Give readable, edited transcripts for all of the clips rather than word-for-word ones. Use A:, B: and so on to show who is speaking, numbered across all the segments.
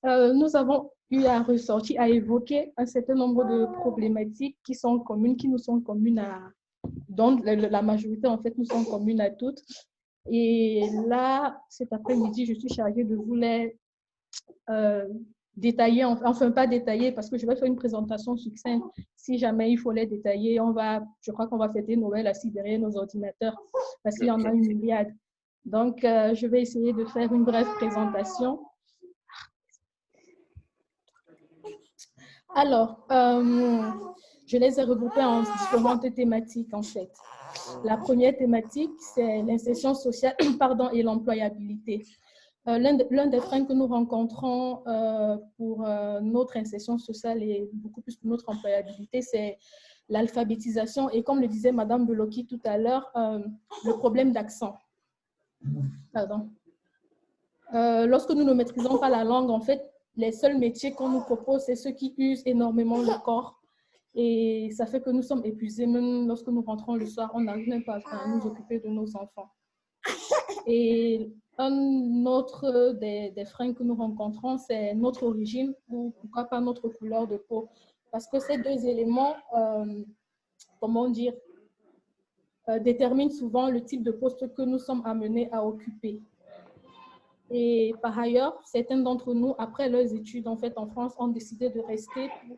A: Nous avons eu à ressortir, à évoquer un certain nombre de problématiques qui sont communes, qui nous sont communes dont la majorité, en fait, nous sont communes à toutes. Et là, cet après-midi, je suis chargée de vous les détailler, enfin pas détailler, parce que je vais faire une présentation succincte. Si jamais il faut les détailler, je crois qu'on va fêter Noël assis derrière nos ordinateurs, parce qu'il y en a une myriade. Donc, je vais essayer de faire une brève présentation. Alors, je les ai regroupés en différentes thématiques, en fait. La première thématique, c'est l'insertion sociale et l'employabilité. L'un des freins que nous rencontrons pour notre insertion sociale et beaucoup plus pour notre employabilité, c'est l'alphabétisation et, comme le disait Madame Beloki tout à l'heure, le problème d'accent. Pardon. Lorsque nous ne maîtrisons pas la langue, en fait, les seuls métiers qu'on nous propose, c'est ceux qui usent énormément le corps. Et ça fait que nous sommes épuisés, même lorsque nous rentrons le soir, on n'arrive même pas à nous occuper de nos enfants. Et un autre des freins que nous rencontrons, c'est notre origine ou pourquoi pas notre couleur de peau. Parce que ces deux éléments, comment dire, déterminent souvent le type de poste que nous sommes amenés à occuper. Et par ailleurs, certains d'entre nous, après leurs études en fait en France, ont décidé de rester pour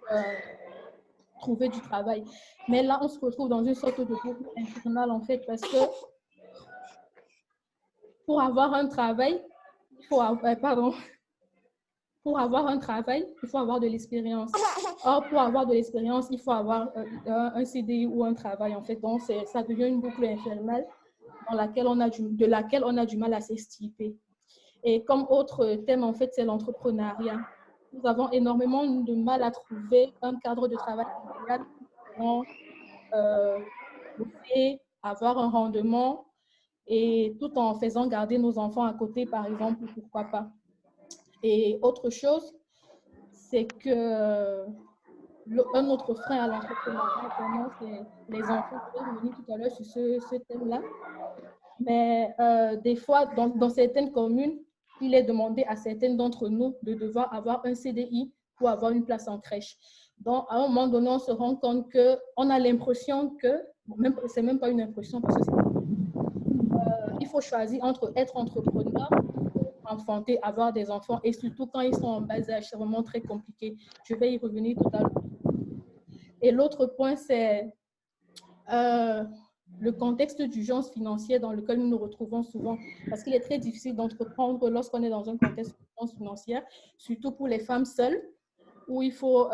A: trouver du travail. Mais là, on se retrouve dans une sorte de boucle infernale en fait, parce que pour avoir un travail, pour avoir un travail, il faut avoir de l'expérience. Or, pour avoir de l'expérience, il faut avoir un CDI ou un travail en fait. Donc, ça devient une boucle infernale de laquelle on a du mal à s'extirper. Et comme autre thème, en fait, c'est l'entrepreneuriat. Nous avons énormément de mal à trouver un cadre de travail idéal pour avoir un rendement et tout en faisant garder nos enfants à côté, par exemple, pourquoi pas. Et autre chose, c'est que un autre frein à l'entrepreneuriat, c'est les enfants. Je vais revenir tout à l'heure sur ce thème-là. Mais des fois, dans certaines communes, il est demandé à certaines d'entre nous de devoir avoir un CDI pour avoir une place en crèche. Donc, à un moment donné, on se rend compte qu'on a l'impression que, c'est même pas une impression, parce que il faut choisir entre être entrepreneur, enfanter, avoir des enfants, et surtout quand ils sont en bas âge, c'est vraiment très compliqué. Je vais y revenir tout à l'heure. Et l'autre point, c'est le contexte d'urgence financière dans lequel nous nous retrouvons souvent, parce qu'il est très difficile d'entreprendre lorsqu'on est dans un contexte d'urgence financière, surtout pour les femmes seules, où il faut,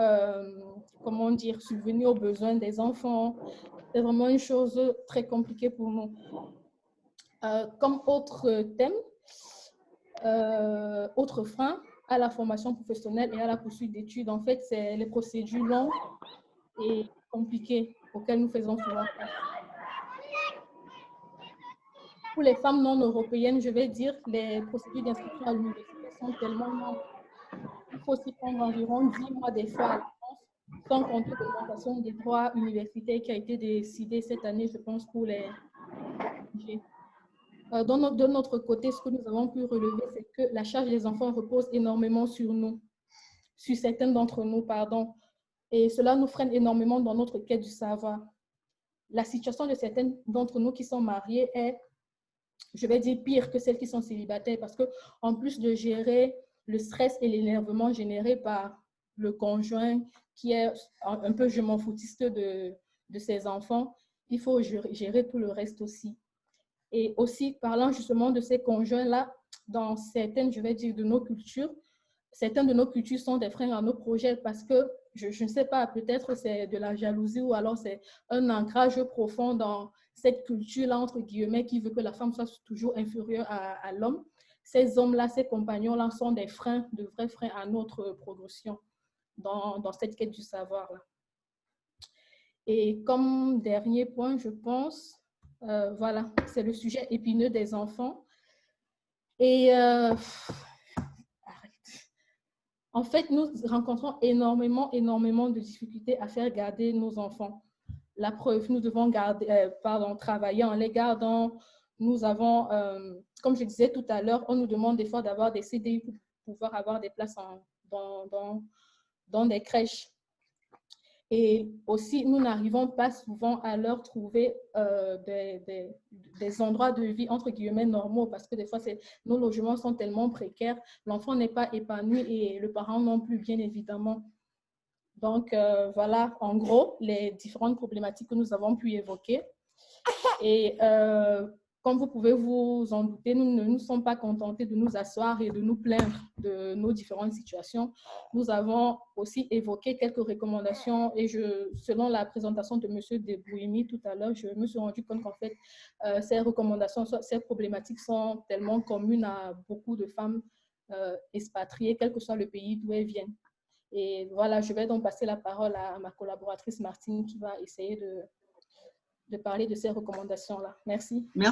A: comment dire, subvenir aux besoins des enfants. C'est vraiment une chose très compliquée pour nous. Comme autre thème, autre frein à la formation professionnelle et à la poursuite d'études, en fait, c'est les procédures longues et compliquées auxquelles nous faisons souvent face. Pour les femmes non européennes, je vais dire, les procédures d'inscription à l'université sont tellement longues. Il faut s'y prendre environ 10 mois des fois à l'avance, sans compter l'augmentation des droits universitaires qui a été décidée cette année, je pense, pour les budgets. De notre côté, ce que nous avons pu relever, c'est que la charge des enfants repose énormément sur nous, sur certains d'entre nous, pardon. Et cela nous freine énormément dans notre quête du savoir. La situation de certains d'entre nous qui sont mariés est, je vais dire, pire que celles qui sont célibataires, parce qu'en plus de gérer le stress et l'énervement généré par le conjoint qui est un peu je m'en foutiste de ses enfants, il faut gérer tout le reste aussi. Et aussi, parlant justement de ces conjoints-là, dans certaines, je vais dire, de nos cultures, certaines de nos cultures sont des freins à nos projets parce que, je ne sais pas, peut-être c'est de la jalousie ou alors c'est un ancrage profond dans cette culture-là, entre guillemets, qui veut que la femme soit toujours inférieure à l'homme. Ces hommes-là, ces compagnons-là sont des freins, de vrais freins à notre progression dans cette quête du savoir-là. Et comme dernier point, je pense, voilà, c'est le sujet épineux des enfants. Et en fait, nous rencontrons énormément de difficultés à faire garder nos enfants. La preuve, nous devons travailler en les gardant. Nous avons, comme je disais tout à l'heure, on nous demande des fois d'avoir des CDI pour pouvoir avoir des places dans des crèches. Et aussi, nous n'arrivons pas souvent à leur trouver des endroits de vie, entre guillemets, normaux, parce que des fois, nos logements sont tellement précaires, l'enfant n'est pas épanoui et le parent non plus, bien évidemment. Donc, voilà, en gros, les différentes problématiques que nous avons pu évoquer. Et comme vous pouvez vous en douter, nous ne nous sommes pas contentés de nous asseoir et de nous plaindre de nos différentes situations. Nous avons aussi évoqué quelques recommandations et selon la présentation de M. Debouimi tout à l'heure, je me suis rendu compte qu'en fait, ces recommandations, ces problématiques sont tellement communes à beaucoup de femmes expatriées, quel que soit le pays d'où elles viennent. Et voilà, je vais donc passer la parole à ma collaboratrice Martine qui va essayer de parler de ces recommandations-là. Merci.
B: Merci.